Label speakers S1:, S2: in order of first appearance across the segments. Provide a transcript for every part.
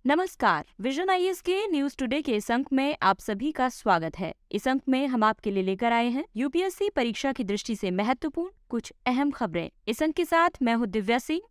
S1: नमस्कार, vision IAS के news today के इस अंक में आप सभी का स्वागत है। इस अंक में हम आपके लिए लेकर आए हैं यूपीएससी परीक्षा की दृष्टि से महत्वपूर्ण कुछ अहम खबरें। इस अंक के साथ मैं हूँ दिव्या सिंह।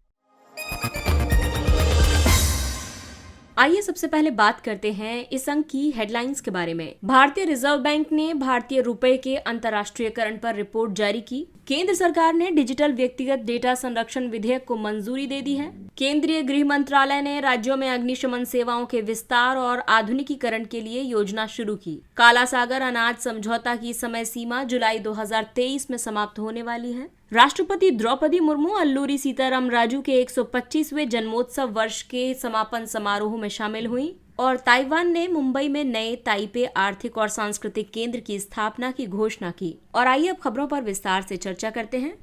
S1: आइए सबसे पहले बात करते हैं इस अंक की हेडलाइंस के बारे में। भारतीय रिजर्व बैंक ने भारतीय रुपए के अंतर्राष्ट्रीयकरण पर रिपोर्ट जारी की। केंद्र सरकार ने डिजिटल व्यक्तिगत डेटा संरक्षण विधेयक को मंजूरी दे दी है। केंद्रीय गृह मंत्रालय ने राज्यों में अग्निशमन सेवाओं के विस्तार और आधुनिकीकरण के लिए योजना शुरू की। काला सागर अनाज समझौता की समय सीमा जुलाई 2023 में समाप्त होने वाली है। राष्ट्रपति द्रौपदी मुर्मू अल्लूरी सीताराम राजू के 125वें जन्मोत्सव वर्ष के समापन समारोह में शामिल हुई और ताइवान ने मुंबई में नए ताइपे आर्थिक और सांस्कृतिक केंद्र की स्थापना की घोषणा की। और आइए अब खबरों पर विस्तार से चर्चा करते हैं।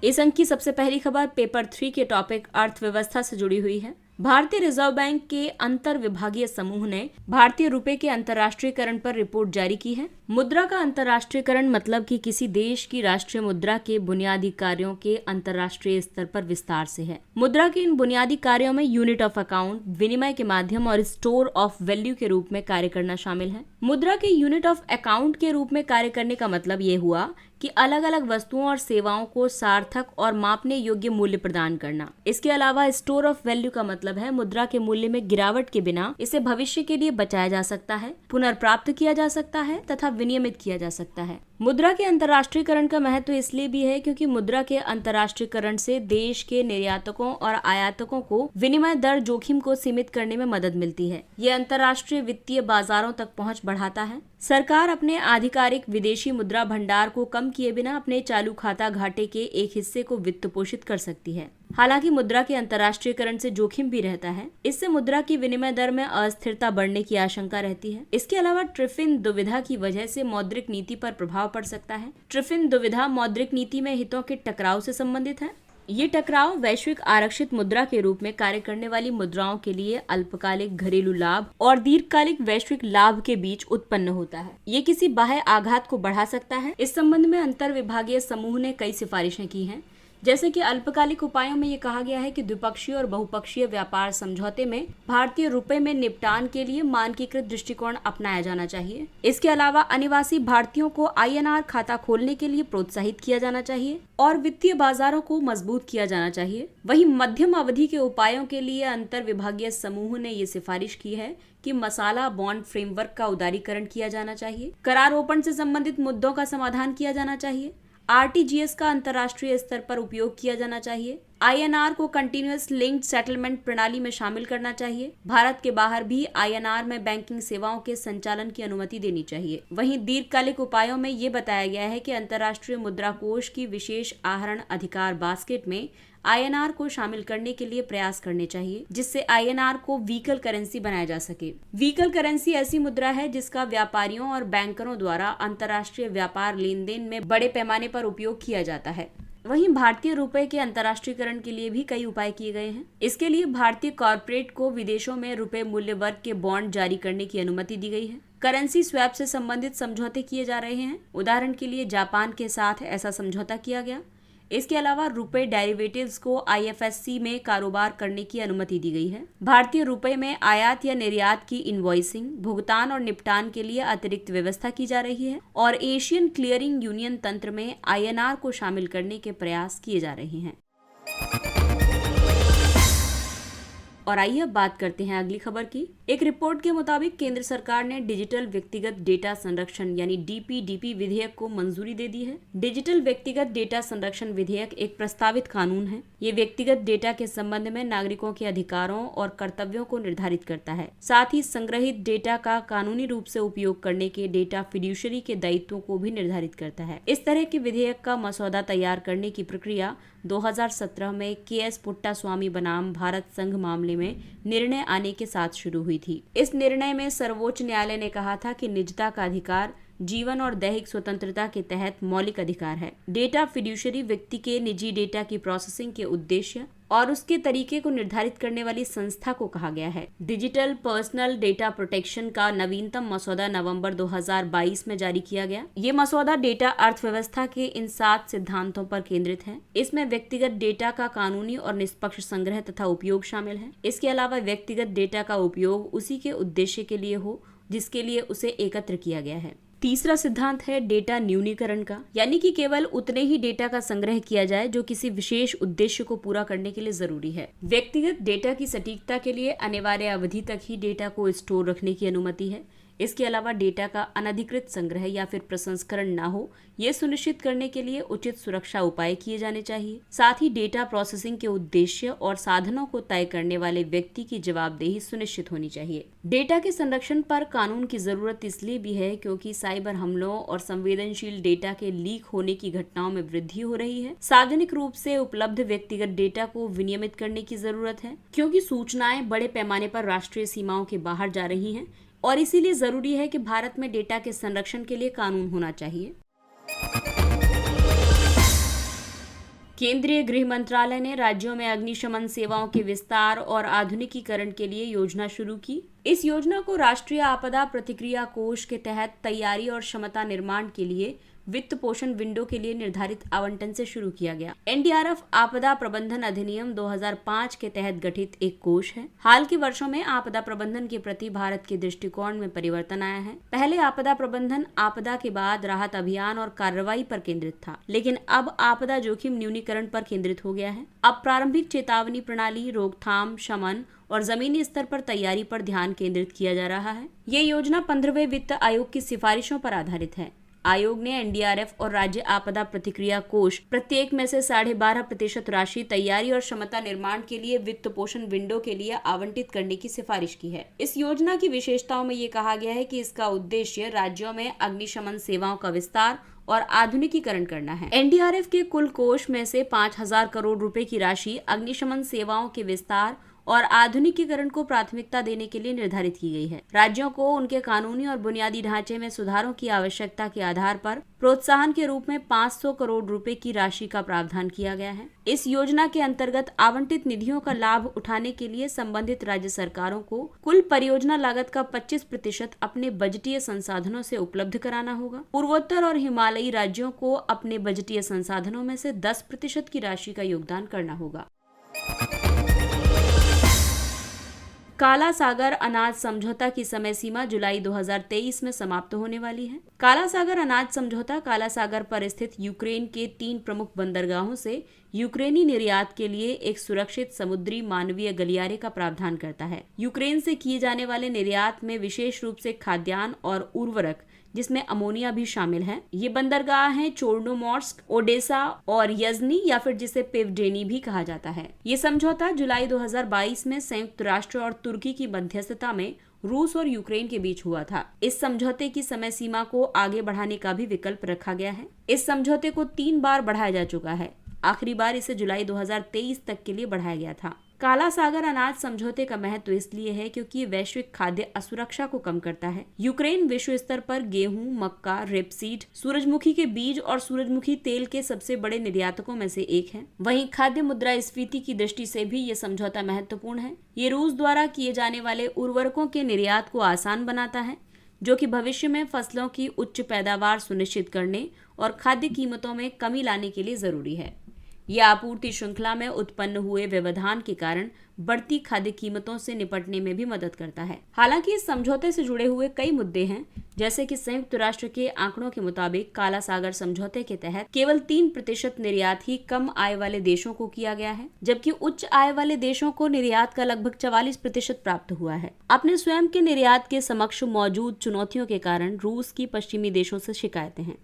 S1: इस अंक की सबसे पहली खबर पेपर 3 के टॉपिक अर्थव्यवस्था से जुड़ी हुई है। भारतीय रिजर्व बैंक के अंतर विभागीय समूह ने भारतीय रुपए के अंतर्राष्ट्रीयकरण पर रिपोर्ट जारी की है। मुद्रा का अंतर्राष्ट्रीयकरण मतलब कि किसी देश की राष्ट्रीय मुद्रा के बुनियादी कार्यों के अंतर्राष्ट्रीय स्तर पर विस्तार से है। मुद्रा के इन बुनियादी कार्यों में यूनिट ऑफ अकाउंट, विनिमय के माध्यम और स्टोर ऑफ वैल्यू के रूप में कार्य करना शामिल है। मुद्रा के यूनिट ऑफ अकाउंट के रूप में कार्य करने का मतलब ये हुआ कि अलग अलग वस्तुओं और सेवाओं को सार्थक और मापने योग्य मूल्य प्रदान करना। इसके अलावा स्टोर ऑफ वैल्यू का मतलब है मुद्रा के मूल्य में गिरावट के बिना इसे भविष्य के लिए बचाया जा सकता है, पुनर्प्राप्त किया जा सकता है तथा विनियमित किया जा सकता है। मुद्रा के अंतर्राष्ट्रीयकरण का महत्व इसलिए भी है क्योंकि मुद्रा के अंतर्राष्ट्रीयकरण से देश के निर्यातकों और आयातकों को विनिमय दर जोखिम को सीमित करने में मदद मिलती है। ये अंतर्राष्ट्रीय वित्तीय बाजारों तक पहुंच बढ़ाता है। सरकार अपने आधिकारिक विदेशी मुद्रा भंडार को कम किए बिना अपने चालू खाता घाटे के एक हिस्से को वित्त पोषित कर सकती है। हालांकि मुद्रा के अंतर्राष्ट्रीयकरण से जोखिम भी रहता है। इससे मुद्रा की विनिमय दर में अस्थिरता बढ़ने की आशंका रहती है। इसके अलावा ट्रिफिन दुविधा की वजह से मौद्रिक नीति पर प्रभाव पड़ सकता है। ट्रिफिन दुविधा मौद्रिक नीति में हितों के टकराव से संबंधित है। ये टकराव वैश्विक आरक्षित मुद्रा के रूप में कार्य करने वाली मुद्राओं के लिए अल्पकालिक घरेलू लाभ और दीर्घकालिक वैश्विक लाभ के बीच उत्पन्न होता है। ये किसी बाह्य आघात को बढ़ा सकता है। इस संबंध में अंतर विभागीय समूह ने कई सिफारिशें की हैं। जैसे कि अल्पकालिक उपायों में ये कहा गया है कि द्विपक्षीय और बहुपक्षीय व्यापार समझौते में भारतीय रुपए में निपटान के लिए मानकीकृत दृष्टिकोण अपनाया जाना चाहिए। इसके अलावा अनिवासी भारतीयों को आईएनआर खाता खोलने के लिए प्रोत्साहित किया जाना चाहिए और वित्तीय बाजारों को मजबूत किया जाना चाहिए। वहीं मध्यम अवधि के उपायों के लिए अंतर विभागीय समूह ने ये सिफारिश की है कि मसाला बॉन्ड फ्रेमवर्क का उदारीकरण किया जाना चाहिए। करारोपण से संबंधित मुद्दों का समाधान किया जाना चाहिए। आरटीजीएस का अंतर्राष्ट्रीय स्तर पर उपयोग किया जाना चाहिए। आईएनआर को कंटिन्यूअस लिंक्ड सेटलमेंट प्रणाली में शामिल करना चाहिए। भारत के बाहर भी आईएनआर में बैंकिंग सेवाओं के संचालन की अनुमति देनी चाहिए। वहीं दीर्घकालिक उपायों में ये बताया गया है कि अंतर्राष्ट्रीय मुद्रा कोष की विशेष आहरण अधिकार बास्केट में आईएनआर को शामिल करने के लिए प्रयास करने चाहिए, जिससे आईएनआर को व्हीकल करेंसी बनाया जा सके। व्हीकल करेंसी ऐसी मुद्रा है जिसका व्यापारियों और बैंकरों द्वारा अंतर्राष्ट्रीय व्यापार लेन देन में बड़े पैमाने पर उपयोग किया जाता है। वहीं भारतीय रुपए के अंतर्राष्ट्रीयकरण के लिए भी कई उपाय किए गए हैं। इसके लिए भारतीय कॉर्पोरेट को विदेशों में रुपए मूल्य वर्ग के बॉन्ड जारी करने की अनुमति दी गई है। करेंसी स्वैप से संबंधित समझौते किए जा रहे हैं। उदाहरण के लिए जापान के साथ ऐसा समझौता किया गया। इसके अलावा रुपए डेरिवेटिव्स को आईएफएससी में कारोबार करने की अनुमति दी गई है। भारतीय रुपए में आयात या निर्यात की इनवॉइसिंग, भुगतान और निपटान के लिए अतिरिक्त व्यवस्था की जा रही है और एशियन क्लियरिंग यूनियन तंत्र में आईएनआर को शामिल करने के प्रयास किए जा रहे हैं। और आइए अब बात करते हैं अगली खबर की। एक रिपोर्ट के मुताबिक केंद्र सरकार ने डिजिटल व्यक्तिगत डेटा संरक्षण यानी डीपीडीपी विधेयक को मंजूरी दे दी है। डिजिटल व्यक्तिगत डेटा संरक्षण विधेयक एक प्रस्तावित कानून है। ये व्यक्तिगत डेटा के संबंध में नागरिकों के अधिकारों और कर्तव्यों को निर्धारित करता है। साथ ही संग्रहित डेटा का कानूनी रूप से उपयोग करने के डेटा फिड्यूशरी के दायित्वों को भी निर्धारित करता है। इस तरह के विधेयक का मसौदा तैयार करने की प्रक्रिया 2017 में के.एस. पुट्टास्वामी बनाम भारत संघ मामले में निर्णय आने के साथ शुरू हुई थी। इस निर्णय में सर्वोच्च न्यायालय ने कहा था कि निजता का अधिकार जीवन और दैहिक स्वतंत्रता के तहत मौलिक अधिकार है। डेटा फिड्यूशरी व्यक्ति के निजी डेटा की प्रोसेसिंग के उद्देश्य और उसके तरीके को निर्धारित करने वाली संस्था को कहा गया है। डिजिटल पर्सनल डेटा प्रोटेक्शन का नवीनतम मसौदा नवंबर 2022 में जारी किया गया। ये मसौदा डेटा अर्थव्यवस्था के इन 7 सिद्धांतों पर केंद्रित है। इसमें व्यक्तिगत डेटा का कानूनी और निष्पक्ष संग्रह तथा उपयोग शामिल है। इसके अलावा व्यक्तिगत डेटा का उपयोग उसी के उद्देश्य के लिए हो जिसके लिए उसे एकत्र किया गया है। तीसरा सिद्धांत है डेटा न्यूनीकरण का, यानी कि केवल उतने ही डेटा का संग्रह किया जाए जो किसी विशेष उद्देश्य को पूरा करने के लिए जरूरी है। व्यक्तिगत डेटा की सटीकता के लिए अनिवार्य अवधि तक ही डेटा को स्टोर रखने की अनुमति है। इसके अलावा डेटा का अनधिकृत संग्रह या फिर प्रसंस्करण न हो, ये सुनिश्चित करने के लिए उचित सुरक्षा उपाय किए जाने चाहिए। साथ ही डेटा प्रोसेसिंग के उद्देश्य और साधनों को तय करने वाले व्यक्ति की जवाबदेही सुनिश्चित होनी चाहिए। डेटा के संरक्षण पर कानून की जरूरत इसलिए भी है क्योंकि साइबर हमलों और संवेदनशील डेटा के लीक होने की घटनाओं में वृद्धि हो रही है। सार्वजनिक रूप से उपलब्ध व्यक्तिगत डेटा को विनियमित करने की जरूरत है क्योंकि सूचनाएं बड़े पैमाने पर राष्ट्रीय सीमाओं के बाहर जा रही हैं और इसीलिए जरूरी है कि भारत में डेटा के संरक्षण के लिए कानून होना चाहिए। केंद्रीय गृह मंत्रालय ने राज्यों में अग्निशमन सेवाओं के विस्तार और आधुनिकीकरण के लिए योजना शुरू की। इस योजना को राष्ट्रीय आपदा प्रतिक्रिया कोष के तहत तैयारी और क्षमता निर्माण के लिए वित्त पोषण विंडो के लिए निर्धारित आवंटन से शुरू किया गया। एनडीआरएफ आपदा प्रबंधन अधिनियम 2005 के तहत गठित एक कोष है। हाल के वर्षों में आपदा प्रबंधन के प्रति भारत के दृष्टिकोण में परिवर्तन आया है। पहले आपदा प्रबंधन आपदा के बाद राहत अभियान और कार्रवाई पर केंद्रित था, लेकिन अब आपदा जोखिम न्यूनीकरण पर केंद्रित हो गया है। अब प्रारंभिक चेतावनी प्रणाली, रोकथाम, शमन और जमीनी स्तर पर तैयारी पर ध्यान केंद्रित किया जा रहा है। ये योजना 15वें वित्त आयोग की सिफारिशों पर आधारित है। आयोग ने एनडीआरएफ और राज्य आपदा प्रतिक्रिया कोष प्रत्येक में से 12.5% राशि तैयारी और क्षमता निर्माण के लिए वित्त पोषण विंडो के लिए आवंटित करने की सिफारिश की है। इस योजना की विशेषताओं में ये कहा गया है कि इसका उद्देश्य राज्यों में अग्निशमन सेवाओं का विस्तार और आधुनिकीकरण करना है। एनडीआरएफ के कुल कोष में से 5,000 करोड़ रुपए की राशि अग्निशमन सेवाओं के विस्तार और आधुनिकीकरण को प्राथमिकता देने के लिए निर्धारित की गई है। राज्यों को उनके कानूनी और बुनियादी ढांचे में सुधारों की आवश्यकता के आधार पर प्रोत्साहन के रूप में 500 करोड़ रुपए की राशि का प्रावधान किया गया है। इस योजना के अंतर्गत आवंटित निधियों का लाभ उठाने के लिए संबंधित राज्य सरकारों को कुल परियोजना लागत का 25% अपने बजटीय संसाधनों से उपलब्ध कराना होगा। पूर्वोत्तर और हिमालयी राज्यों को अपने बजटीय संसाधनों में से 10% की राशि का योगदान करना होगा। काला सागर अनाज समझौता की समय सीमा जुलाई 2023 में समाप्त होने वाली है। काला सागर अनाज समझौता काला सागर पर स्थित यूक्रेन के 3 प्रमुख बंदरगाहों से यूक्रेनी निर्यात के लिए एक सुरक्षित समुद्री मानवीय गलियारे का प्रावधान करता है। यूक्रेन से किए जाने वाले निर्यात में विशेष रूप से खाद्यान्न और उर्वरक, जिसमें अमोनिया भी शामिल है। ये बंदरगाह हैं चोर्नोमोर्स्क, ओडेसा और यजनी या फिर जिसे पेवडेनी भी कहा जाता है। ये समझौता जुलाई 2022 में संयुक्त राष्ट्र और तुर्की की मध्यस्थता में रूस और यूक्रेन के बीच हुआ था। इस समझौते की समय सीमा को आगे बढ़ाने का भी विकल्प रखा गया है। इस समझौते को 3 बार बढ़ाया जा चुका है। आखिरी बार इसे जुलाई 2023 तक के लिए बढ़ाया गया था। काला सागर अनाज समझौते का महत्व इसलिए है क्योंकि ये वैश्विक खाद्य असुरक्षा को कम करता है। यूक्रेन विश्व स्तर पर गेहूं, मक्का, रेपसीड, सूरजमुखी के बीज और सूरजमुखी तेल के सबसे बड़े निर्यातकों में से एक है। वहीं खाद्य मुद्रास्फीति की दृष्टि से भी ये समझौता महत्वपूर्ण है। ये रूस द्वारा किए जाने वाले उर्वरकों के निर्यात को आसान बनाता है, जो कि भविष्य में फसलों की उच्च पैदावार सुनिश्चित करने और खाद्य कीमतों में कमी लाने के लिए जरूरी है। यह आपूर्ति श्रृंखला में उत्पन्न हुए व्यवधान के कारण बढ़ती खाद्य कीमतों से निपटने में भी मदद करता है। हालांकि इस समझौते से जुड़े हुए कई मुद्दे हैं, जैसे कि संयुक्त राष्ट्र के आंकड़ों के मुताबिक काला सागर समझौते के तहत केवल 3% निर्यात ही कम आय वाले देशों को किया गया है, जबकि उच्च आय वाले देशों को निर्यात का लगभग 44% प्राप्त हुआ है। अपने स्वयं के निर्यात के समक्ष मौजूद चुनौतियों के कारण रूस की पश्चिमी देशों से शिकायतें हैं।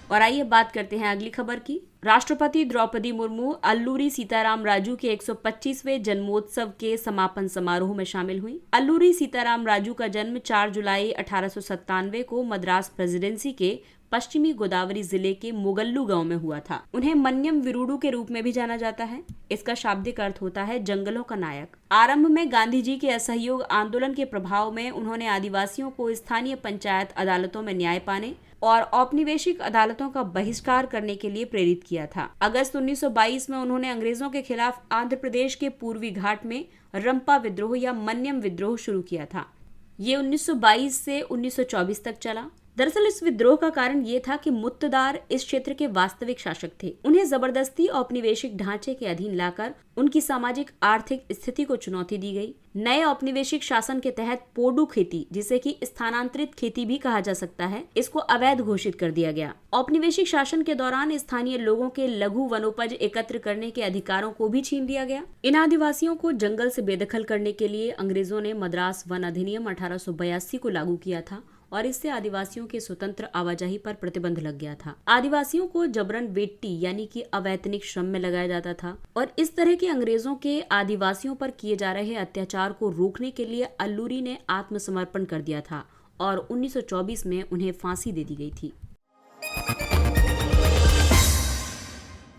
S1: और आइए बात करते हैं अगली खबर की। राष्ट्रपति द्रौपदी मुर्मू अल्लूरी सीताराम राजू के 125वें जन्मोत्सव के समापन समारोह में शामिल हुई। अल्लूरी सीताराम राजू का जन्म 4 जुलाई 1897 को मद्रास प्रेसिडेंसी के पश्चिमी गोदावरी जिले के मुगल्लू गांव में हुआ था। उन्हें मन्यम विरुडू के रूप में भी जाना जाता है। इसका शाब्दिक अर्थ होता है जंगलों का नायक। आरंभ में गांधी जी के असहयोग आंदोलन के प्रभाव में उन्होंने आदिवासियों को स्थानीय पंचायत अदालतों में न्याय पाने और औपनिवेशिक अदालतों का बहिष्कार करने के लिए प्रेरित किया था। अगस्त 1922 में उन्होंने अंग्रेजों के खिलाफ आंध्र प्रदेश के पूर्वी घाट में रंपा विद्रोह या मन्यम विद्रोह शुरू किया था। ये 1922 से 1924 तक चला। दरअसल इस विद्रोह का कारण ये था कि मुत्तदार इस क्षेत्र के वास्तविक शासक थे। उन्हें जबरदस्ती औपनिवेशिक ढांचे के अधीन लाकर उनकी सामाजिक आर्थिक स्थिति को चुनौती दी गई। नए औपनिवेशिक शासन के तहत पोडू खेती, जिसे कि स्थानांतरित खेती भी कहा जा सकता है, इसको अवैध घोषित कर दिया गया। औपनिवेशिक शासन के दौरान स्थानीय लोगों के लघु वनोपज एकत्र करने के अधिकारों को भी छीन लिया गया। इन आदिवासियों को जंगल से बेदखल करने के लिए अंग्रेजों ने मद्रास वन अधिनियम 1882 को लागू किया था और इससे आदिवासियों के स्वतंत्र आवाजाही पर प्रतिबंध लग गया था। आदिवासियों को जबरन वेट्टी यानी कि अवैतनिक श्रम में लगाया जाता था और इस तरह के अंग्रेजों के आदिवासियों पर किए जा रहे अत्याचार को रोकने के लिए अल्लूरी ने आत्मसमर्पण कर दिया था और 1924 में उन्हें फांसी दे दी गई थी।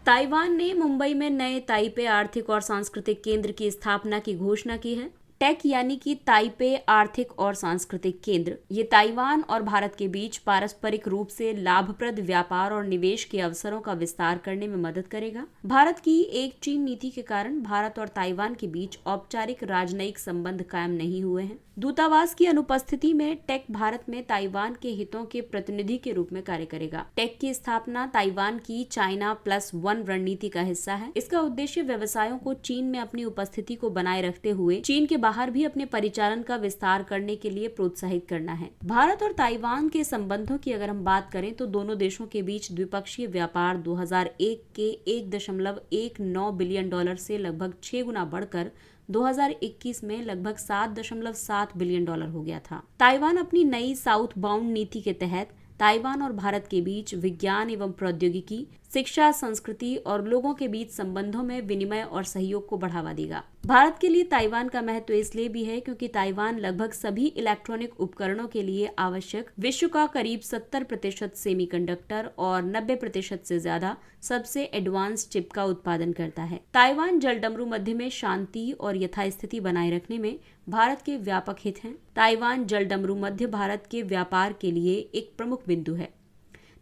S1: ताइवान ने मुंबई में नए ताइपे आर्थिक और सांस्कृतिक केंद्र की स्थापना की घोषणा की है। टेक यानी कि ताइपे आर्थिक और सांस्कृतिक केंद्र ये ताइवान और भारत के बीच पारस्परिक रूप से लाभप्रद व्यापार और निवेश के अवसरों का विस्तार करने में मदद करेगा। भारत की एक चीन नीति के कारण भारत और ताइवान के बीच औपचारिक राजनयिक संबंध कायम नहीं हुए हैं। दूतावास की अनुपस्थिति में टेक भारत में ताइवान के हितों के प्रतिनिधि के रूप में कार्य करेगा। टेक की स्थापना ताइवान की चाइना +1 रणनीति का हिस्सा है। इसका उद्देश्य व्यवसायों को चीन में अपनी उपस्थिति को बनाए रखते हुए चीन के बाहर भी अपने परिचालन का विस्तार करने के लिए प्रोत्साहित करना है। भारत और ताइवान के संबंधों की अगर हम बात करें तो दोनों देशों के बीच द्विपक्षीय व्यापार 2001 के $1.19 बिलियन से लगभग 6 गुना बढ़कर 2021 में लगभग $7.7 बिलियन हो गया था। ताइवान अपनी नई साउथ बाउंड नीति के तहत ताइवान और भारत के बीच विज्ञान एवं प्रौद्योगिकी, शिक्षा, संस्कृति और लोगों के बीच संबंधों में विनिमय और सहयोग को बढ़ावा देगा। भारत के लिए ताइवान का महत्व इसलिए भी है क्योंकि ताइवान लगभग सभी इलेक्ट्रॉनिक उपकरणों के लिए आवश्यक विश्व का करीब 70% सेमीकंडक्टर और 90% से ज्यादा सबसे एडवांस चिप का उत्पादन करता है। ताइवान जलडमरू मध्य में शांति और यथास्थिति बनाए रखने में भारत के व्यापक हित हैं। ताइवान जलडमरू मध्य भारत के व्यापार के लिए एक प्रमुख बिंदु है।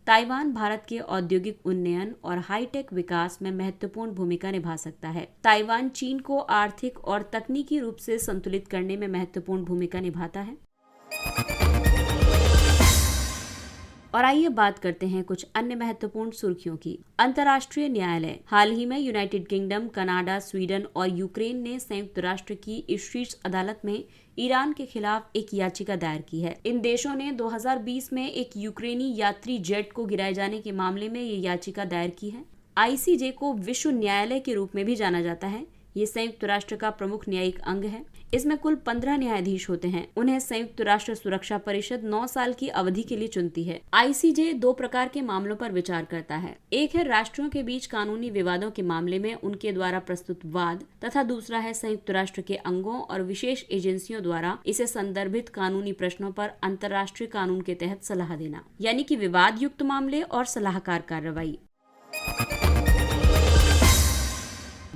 S1: ताइवान भारत के औद्योगिक उन्नयन और हाईटेक विकास में महत्वपूर्ण भूमिका निभा सकता है। ताइवान चीन को आर्थिक और तकनीकी रूप से संतुलित करने में महत्वपूर्ण भूमिका निभाता है। और आइए बात करते हैं कुछ अन्य महत्वपूर्ण सुर्खियों की। अंतर्राष्ट्रीय न्यायालय। हाल ही में यूनाइटेड किंगडम, कनाडा, स्वीडन और यूक्रेन ने संयुक्त राष्ट्र की इस शीर्ष अदालत में ईरान के खिलाफ एक याचिका दायर की है। इन देशों ने 2020 में एक यूक्रेनी यात्री जेट को गिराए जाने के मामले में ये याचिका दायर की है। ICJ को विश्व न्यायालय के रूप में भी जाना जाता है। ये संयुक्त राष्ट्र का प्रमुख न्यायिक अंग है। इसमें कुल 15 न्यायाधीश होते हैं। उन्हें संयुक्त राष्ट्र सुरक्षा परिषद 9 साल की अवधि के लिए चुनती है। ICJ 2 प्रकार के मामलों पर विचार करता है। एक है राष्ट्रों के बीच कानूनी विवादों के मामले में उनके द्वारा प्रस्तुत वाद, तथा दूसरा है संयुक्त राष्ट्र के अंगों और विशेष एजेंसियों द्वारा इसे संदर्भित कानूनी प्रश्नों पर अंतर्राष्ट्रीय कानून के तहत सलाह देना, यानी कि विवाद युक्त मामले और सलाहकार कार्रवाई।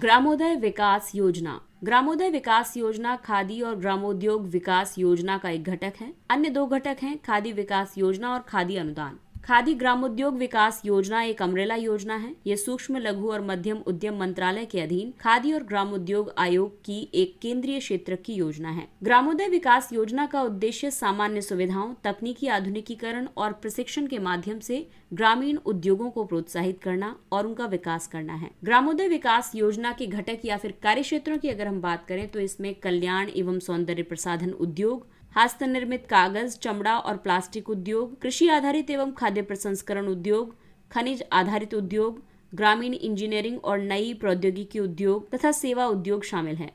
S1: ग्रामोदय विकास योजना। ग्रामोदय विकास योजना खादी और ग्रामोद्योग विकास योजना का एक घटक है। अन्य 2 घटक हैं खादी विकास योजना और खादी अनुदान। खादी ग्रामोद्योग विकास योजना एक अम्ब्रेला योजना है। यह सूक्ष्म, लघु और मध्यम उद्यम मंत्रालय के अधीन खादी और ग्रामोद्योग आयोग की एक केंद्रीय क्षेत्र की योजना है। ग्रामोदय विकास योजना का उद्देश्य सामान्य सुविधाओं, तकनीकी आधुनिकीकरण और प्रशिक्षण के माध्यम से ग्रामीण उद्योगों को प्रोत्साहित करना और उनका विकास करना है। ग्रामोदय विकास योजना के घटक या फिर कार्य क्षेत्रों की अगर हम बात करें तो इसमें कल्याण एवं सौंदर्य प्रसाधन उद्योग, हस्त निर्मित कागज, चमड़ा और प्लास्टिक उद्योग, कृषि आधारित एवं खाद्य प्रसंस्करण उद्योग, खनिज आधारित उद्योग, ग्रामीण इंजीनियरिंग और नई प्रौद्योगिकी उद्योग तथा सेवा उद्योग शामिल हैं।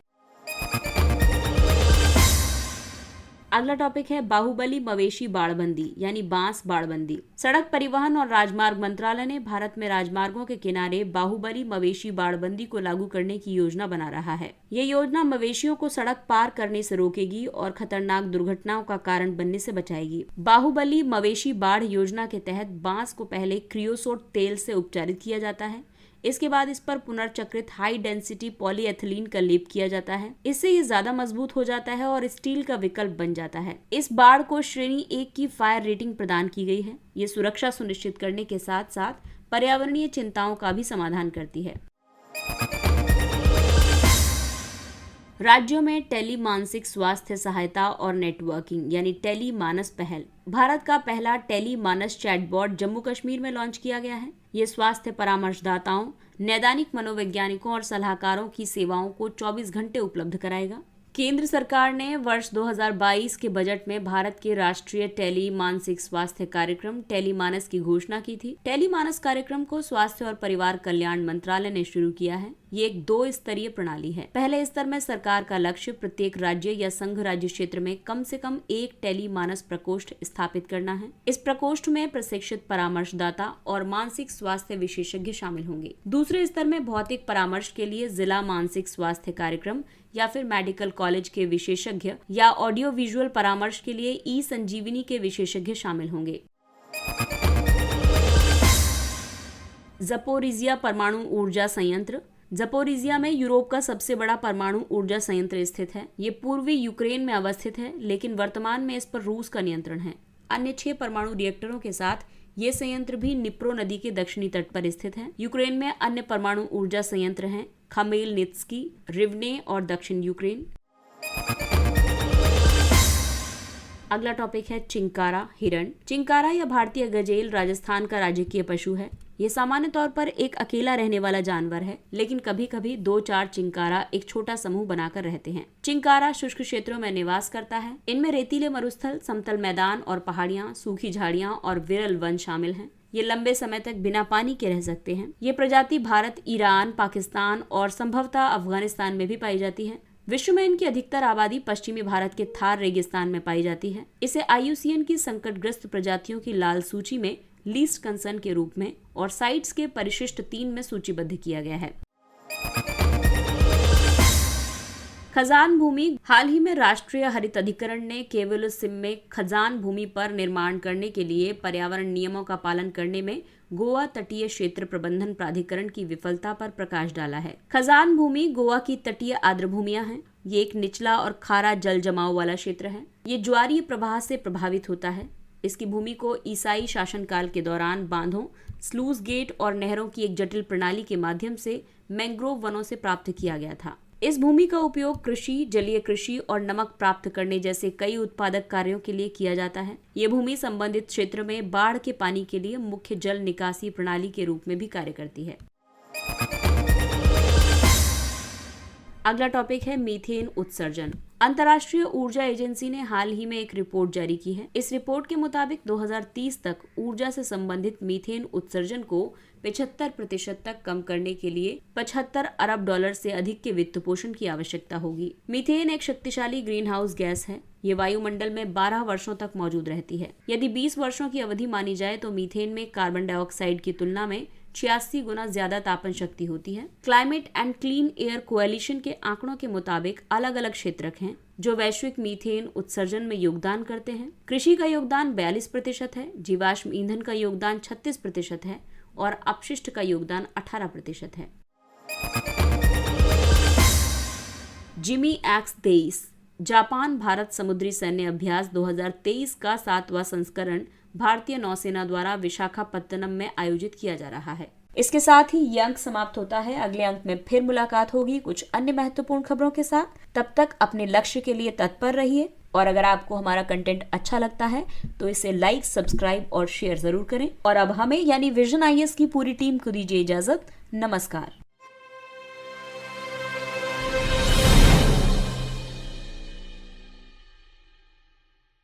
S1: अगला टॉपिक है बाहुबली मवेशी बाड़बंदी यानी बांस बाड़बंदी। सड़क परिवहन और राजमार्ग मंत्रालय ने भारत में राजमार्गों के किनारे बाहुबली मवेशी बाड़बंदी को लागू करने की योजना बना रहा है। ये योजना मवेशियों को सड़क पार करने से रोकेगी और खतरनाक दुर्घटनाओं का कारण बनने से बचाएगी। बाहुबली मवेशी बाढ़ योजना के तहत बांस को पहले क्रियोसोट तेल से उपचारित किया जाता है। इसके बाद इस पर पुनर्चक्रित हाई डेंसिटी पॉलीएथिलीन का लेप किया जाता है। इससे ये ज्यादा मजबूत हो जाता है और स्टील का विकल्प बन जाता है। इस बाड़ को श्रेणी 1 की फायर रेटिंग प्रदान की गई है। ये सुरक्षा सुनिश्चित करने के साथ साथ पर्यावरणीय चिंताओं का भी समाधान करती है। राज्यों में टेली मानसिक स्वास्थ्य सहायता और नेटवर्किंग यानी टेली मानस पहल। भारत का पहला टेली मानस चैटबॉट जम्मू कश्मीर में लॉन्च किया गया है। ये स्वास्थ्य परामर्शदाताओं, नैदानिक मनोवैज्ञानिकों और सलाहकारों की सेवाओं को 24 घंटे उपलब्ध कराएगा। केंद्र सरकार ने वर्ष 2022 के बजट में भारत के राष्ट्रीय टेली मानसिक स्वास्थ्य कार्यक्रम टेली मानस की घोषणा की थी। टेली मानस कार्यक्रम को स्वास्थ्य और परिवार कल्याण मंत्रालय ने शुरू किया है। ये एक 2 स्तरीय प्रणाली है। पहले स्तर में सरकार का लक्ष्य प्रत्येक राज्य या संघ राज्य क्षेत्र में कम से कम एक टेली मानस प्रकोष्ठ स्थापित करना है। इस प्रकोष्ठ में प्रशिक्षित परामर्शदाता और मानसिक स्वास्थ्य विशेषज्ञ शामिल होंगे। दूसरे स्तर में भौतिक परामर्श के लिए जिला मानसिक स्वास्थ्य कार्यक्रम या फिर मेडिकल कॉलेज के विशेषज्ञ या ऑडियो विजुअल परामर्श के लिए ई संजीवनी के विशेषज्ञ शामिल होंगे। ज़पोरिज़िया परमाणु ऊर्जा संयंत्र। ज़पोरिज़िया में यूरोप का सबसे बड़ा परमाणु ऊर्जा संयंत्र स्थित है। ये पूर्वी यूक्रेन में अवस्थित है, लेकिन वर्तमान में इस पर रूस का नियंत्रण है। अन्य 6 परमाणु रिएक्टरों के साथ ये संयंत्र भी निप्रो नदी के दक्षिणी तट पर स्थित है। यूक्रेन में अन्य परमाणु ऊर्जा संयंत्र हैं खमेलनित्स्की, रिवने और दक्षिण यूक्रेन। अगला टॉपिक है चिंकारा हिरण। चिंकारा या भारतीय गजेल राजस्थान का राजकीय पशु है। ये सामान्य तौर पर एक अकेला रहने वाला जानवर है, लेकिन कभी कभी 2-4 चिंकारा एक छोटा समूह बनाकर रहते हैं। चिंकारा शुष्क क्षेत्रों में निवास करता है। इनमें रेतीले मरुस्थल, समतल मैदान और पहाड़ियां, सूखी झाड़ियां और विरल वन शामिल हैं। ये लंबे समय तक बिना पानी के रह सकते हैं। ये प्रजाति भारत, ईरान, पाकिस्तान और संभवतः अफगानिस्तान में भी पाई जाती है। विश्व में इनकी अधिकतर आबादी पश्चिमी भारत के थार रेगिस्तान में पाई जाती है। इसे IUCN की संकटग्रस्त प्रजातियों की लाल सूची में लीस्ट कंसर्न के रूप में और साइट्स के परिशिष्ट 3 में सूचीबद्ध किया गया है। खजान भूमि। हाल ही में राष्ट्रीय हरित अधिकरण ने केवलुसिम में खजान भूमि पर निर्माण करने के लिए पर्यावरण नियमों का पालन करने में गोवा तटीय क्षेत्र प्रबंधन प्राधिकरण की विफलता पर प्रकाश डाला है। खजान भूमि गोवा की तटीय आर्द्रभूमियां हैं। ये एक निचला और खारा जल जमाव वाला क्षेत्र है। ये ज्वारीय प्रवाह से प्रभावित होता है। इसकी भूमि को ईसाई शासनकाल के दौरान बांधों, स्लूज गेट और नहरों की एक जटिल प्रणाली के माध्यम से मैंग्रोव वनों से प्राप्त किया गया था। इस भूमि का उपयोग कृषि, जलीय कृषि और नमक प्राप्त करने जैसे कई उत्पादक कार्यों के लिए किया जाता है। ये भूमि संबंधित क्षेत्र में बाढ़ के पानी के लिए मुख्य जल निकासी प्रणाली के रूप में भी कार्य करती है। अगला टॉपिक है मीथेन उत्सर्जन। अंतर्राष्ट्रीय ऊर्जा एजेंसी ने हाल ही में एक रिपोर्ट जारी की है। इस रिपोर्ट के मुताबिक 2030 तक ऊर्जा से संबंधित मीथेन उत्सर्जन को 75% तक कम करने के लिए $75 अरब से अधिक के वित्त पोषण की आवश्यकता होगी। मीथेन एक शक्तिशाली ग्रीन हाउस गैस है। ये वायुमंडल में 12 वर्षों तक मौजूद रहती है। यदि 20 वर्षों की अवधि मानी जाए तो मीथेन में कार्बन डाइऑक्साइड की तुलना में 86 गुना ज्यादा तापन शक्ति होती है। Climate and clean air coalition के आंकड़ों के मुताबिक अलग अलग क्षेत्रक हैं जो वैश्विक मीथेन उत्सर्जन में योगदान करते हैं। कृषि का योगदान 42% है, जीवाश्म ईंधन का योगदान 36% है और अपशिष्ट का योगदान 18% है। जिमी एक्स 23 जापान भारत समुद्री सैन्य अभ्यास 2023 का 7वां संस्करण भारतीय नौसेना द्वारा विशाखापत्तनम में आयोजित किया जा रहा है। इसके साथ ही ये अंक समाप्त होता है। अगले अंक में फिर मुलाकात होगी कुछ अन्य महत्वपूर्ण खबरों के साथ। तब तक अपने लक्ष्य के लिए तत्पर रहिए और अगर आपको हमारा कंटेंट अच्छा लगता है तो इसे लाइक, सब्सक्राइब और शेयर जरूर करें। और अब हमें यानी विजन IAS की पूरी टीम को दीजिए इजाजत। नमस्कार।